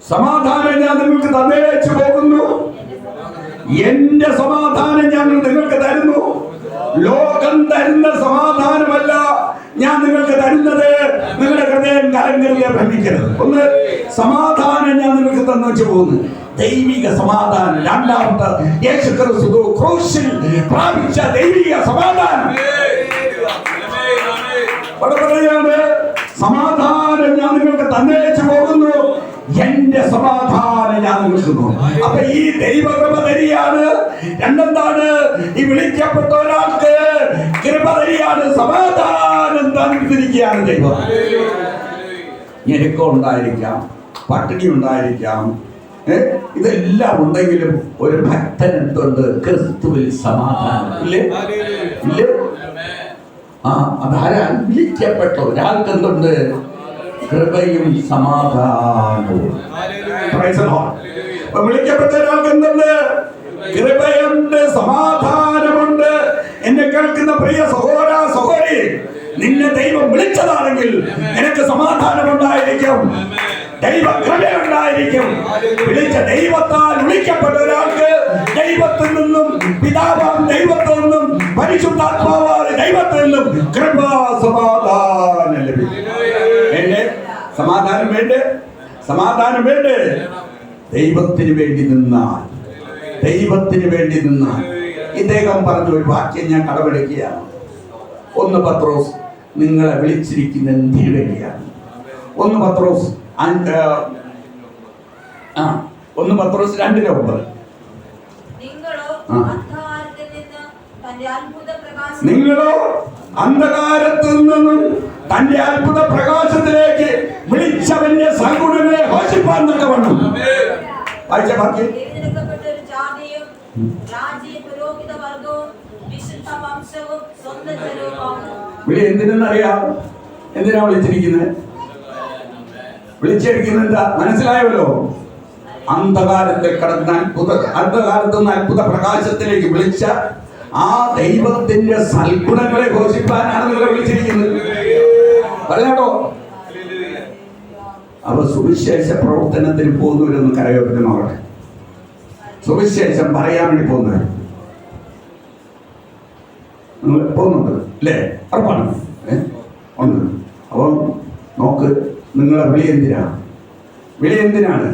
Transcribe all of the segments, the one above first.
സമാധാനം ഞാൻ നിങ്ങൾക്ക് തന്നേച്ചു പോകുന്നു, എന്റെ സമാധാനം ഞാൻ നിങ്ങൾക്ക് തരുന്നു. ലോകം തരുന്ന സമാധാനമല്ല ഞാൻ നിങ്ങൾക്ക് തരുന്നത്. നിങ്ങളുടെ ഹൃദയം കലങ്കറിയെ ഭ്രമിക്കരുത്. ഒന്ന്, സമാധാനം ഞാൻ നിങ്ങൾക്ക് തന്നേച്ചു പോകുന്നു, ദൈവിക സമാധാനം. രണ്ടാമത്തെ, യേശുക്രിസ്തു ക്രൂശിൽ പ്രാപിച്ച ദൈവിക സമാധാനം. സമാധാനം ഞാൻ നിങ്ങൾക്ക് തന്നേച്ചു പോകുന്നു, എന്റെ സമാധാനം ഞാൻ നിങ്ങൾക്ക് തന്നു. അപ്പൊ ഈ ദൈവകൃപ തരികയാണ്. രണ്ടെന്താണ്? ഈ വിളിക്കപ്പെട്ട ഒരാൾക്ക് കൃപ തരികയാണ്, സമാധാനം തന്നിരിക്കുകയാണ് ദൈവം. ഞെരുക്കം ഉണ്ടായിരിക്കാം, പട്ടിണി ഉണ്ടായിരിക്കാം, ഇതെല്ലാം ഉണ്ടെങ്കിലും ഒരു ഭക്തനെന്തുണ്ട്? ക്രിസ്തുവിൽ സമാധാനം. ഇല്ലേ? ഇല്ലേ? അതാരാ? വിളിക്കപ്പെട്ട ഒരാൾക്ക് എന്തുണ്ട്? കൃപയും സമാധാനവും. വിളിക്കപ്പെട്ട ഒരാൾക്ക് എന്തുണ്ട്? കൃപയുണ്ട്, സമാധാനമുണ്ട്. എന്നെ കേൾക്കുന്ന പ്രിയ സഹോദര സഹോദരി, നിന്നെ ദൈവം വിളിച്ചതാണെങ്കിൽ നിനക്ക് സമാധാനമുണ്ടായിരിക്കും, ദൈവ കൃപയുണ്ടായിരിക്കും. വിളിച്ച ദൈവത്താൽ വിളിക്കപ്പെട്ട ഒരാൾക്ക് ദൈവത്തിൽ നിന്നും, പിതാവാം ദൈവത്തിൽ നിന്നും, പരിശുദ്ധാത്മാവായ ദൈവത്തിൽ നിന്നും കൃപ സമാധാനം ലഭിക്കും. സമാധാനം വേണ്ടേ? സമാധാനം വേണ്ടേ? ദൈവത്തിന് വേണ്ടി നിന്നാൽ, ദൈവത്തിന് വേണ്ടി നിന്നാൽ. ഇദ്ദേഹം പറഞ്ഞ ഒരു വാക്യം ഞാൻ കടമെടുക്കുകയാണ്. 1 പത്രോസ് നിങ്ങളെ വിളിച്ചിരിക്കുന്ന എന്തിനു വേണ്ടിയാണ്? 1 പത്രോസ് 2:9. നിങ്ങളോ അന്ധകാരത്തിൽ നിന്നും തന്റെ അത്ഭുത പ്രകാശത്തിലേക്ക് വിളിച്ചവന്റെ സൽഗുണങ്ങളെ ഘോഷിപ്പാൻ തക്കവണ്ണം. വായിച്ച ബാക്കി. വിളി എന്തിനെന്നറിയാം? എന്തിനാ വിളിച്ചിരിക്കുന്നത്? വിളിച്ചിരിക്കുന്നത് എന്താ? മനസ്സിലായല്ലോ. അന്ധകാരത്തെ കടന്ന് അന്ധകാരത്തിൽ നിന്ന് അത്ഭുത പ്രകാശത്തിലേക്ക് വിളിച്ച ആ ദൈവത്തിന്റെ സൽഗുണങ്ങളെ ഘോഷിപ്പാനാണ് നിങ്ങളെ വിളിച്ചിരിക്കുന്നത്. പറഞ്ഞോ. അപ്പൊ സുവിശേഷ പ്രവർത്തനത്തിന് പോകുന്നവരൊന്ന് കരയോർത്ത് നോക്കട്ടെ. സുവിശേഷം പറയാൻ വേണ്ടി പോകുന്നവർ നിങ്ങൾ പോകുന്നുണ്ട് അല്ലേ? ഉറപ്പാണ്. ഉണ്ട്. അപ്പം നോക്ക്, നിങ്ങളെ വിളി എന്തിനാണ്? വിളി എന്തിനാണ്?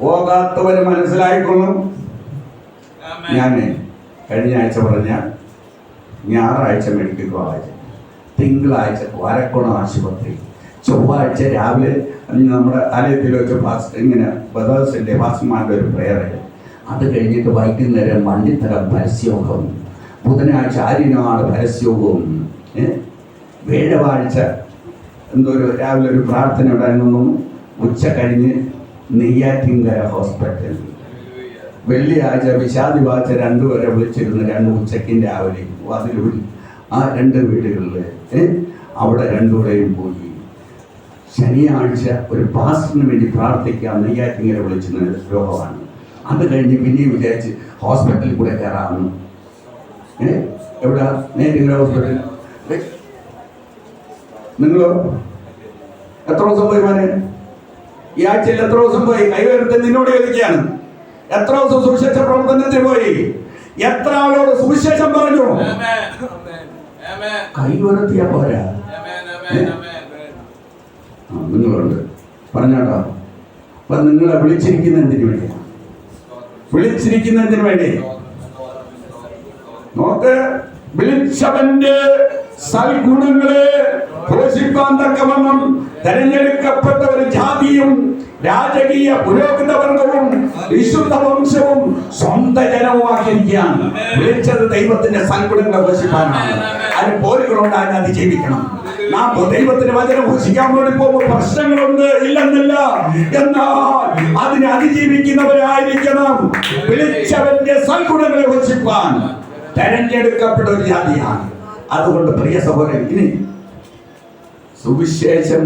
പോകാത്തവര് മനസ്സിലായിക്കൊള്ളും. ഞാൻ കഴിഞ്ഞ ആഴ്ച പറഞ്ഞ ഞായറാഴ്ച മെഡിക്കൽ കോളേജ്, തിങ്കളാഴ്ച വരക്കുണം ആശുപത്രി, ചൊവ്വാഴ്ച രാവിലെ നമ്മുടെ ആലയത്തിൽ വെച്ച് ഇങ്ങനെ ബദാസിൻ്റെ ഫാസ്റ്റർമാരുടെ ഒരു പ്രയർ, അത് കഴിഞ്ഞിട്ട് വൈകുന്നേരം വണ്ടിത്തരം പരസ്യോഗം, ബുധനാഴ്ച ആര്യനാട് പരസ്യോഗവും, വ്യാഴാഴ്ച എന്തോ ഒരു രാവിലെ ഒരു പ്രാർത്ഥന ഉണ്ടായിരുന്നു, ഉച്ച കഴിഞ്ഞ് നെയ്യാറ്റിൻകര ഹോസ്പിറ്റൽ, വെള്ളിയാഴ്ച വിശാദി വാഴ്ച 2 വരെ വിളിച്ചിരുന്നു, 2 ഉച്ചയ്ക്കും രാവിലെ അതിലൂടെ ആ 2 വീടുകളിൽ അവിടെ 2 പോയി. ശനിയാഴ്ച ഒരു പാസ്റ്ററിന് വേണ്ടി പ്രാർത്ഥിക്കാൻ നെയ്യാറ്റിൻകര വിളിച്ചിരുന്ന രോഗമാണ്. അത് കഴിഞ്ഞ് പിന്നെയും വിചാരിച്ച് ഹോസ്പിറ്റലിൽ കൂടെ കയറാമെന്ന്. എവിടെ? നെയ്യാറ്റിൻകര ഹോസ്പിറ്റൽ. നിങ്ങളോ എത്ര ദിവസം പോയി? മോനെ ഈ ആഴ്ചയിൽ എത്ര ദിവസം പോയി? കൈവരുത്ത് നിന്നോട് ചോദിക്കുകയാണ്. എത്ര ദിവസം സുവിശേഷ പ്രവർത്തനത്തിന് പോയി? എത്ര ആളോട് സുവിശേഷം പറഞ്ഞു? കൈവരുത്തിയാ പോരാ. നിങ്ങളുണ്ട് പറഞ്ഞാട്ടോ. അപ്പൊ നിങ്ങളെ വിളിച്ചിരിക്കുന്ന എന്തിനു വേണ്ടിയാണ്? വിളിച്ചിരിക്കുന്ന എന്തിനു വേണ്ടി? നോക്ക്, വിളിച്ചവന്റെ സൽഗുണങ്ങളെ ഘോഷിക്കാൻ തക്കവണ്ണം തെരഞ്ഞെടുക്കപ്പെട്ട ഒരു ജാതിയും രാജകീയ പുരോഹിത വർഗവും വിശുദ്ധ വംശവും സ്വന്തം ജനവുമാക്കിയിരിക്കുകയാണ്. വിളിച്ചത് ദൈവത്തിന്റെ സൽഗുണങ്ങളെ ഘോഷിക്കാനാണ്. അതിന് പോരുകളുണ്ടാകാൻ അതിജീവിക്കണം. നാം ദൈവത്തിന്റെ വചനം ഘോഷിക്കാൻ വേണ്ടി പോകുമ്പോൾ പ്രശ്നങ്ങളുണ്ട്, ഇല്ലെന്നില്ല. എന്നാൽ അതിനെ അതിജീവിക്കുന്നവരായിരിക്കണം. വിളിച്ചവന്റെ സൽഗുണങ്ങളെ ഘോഷിക്കാൻ തെരഞ്ഞെടുക്കപ്പെട്ട ഒരു ജാതിയാണ്. അതുകൊണ്ട് പ്രിയ സഹോദരൻ, ഇനി സുവിശേഷം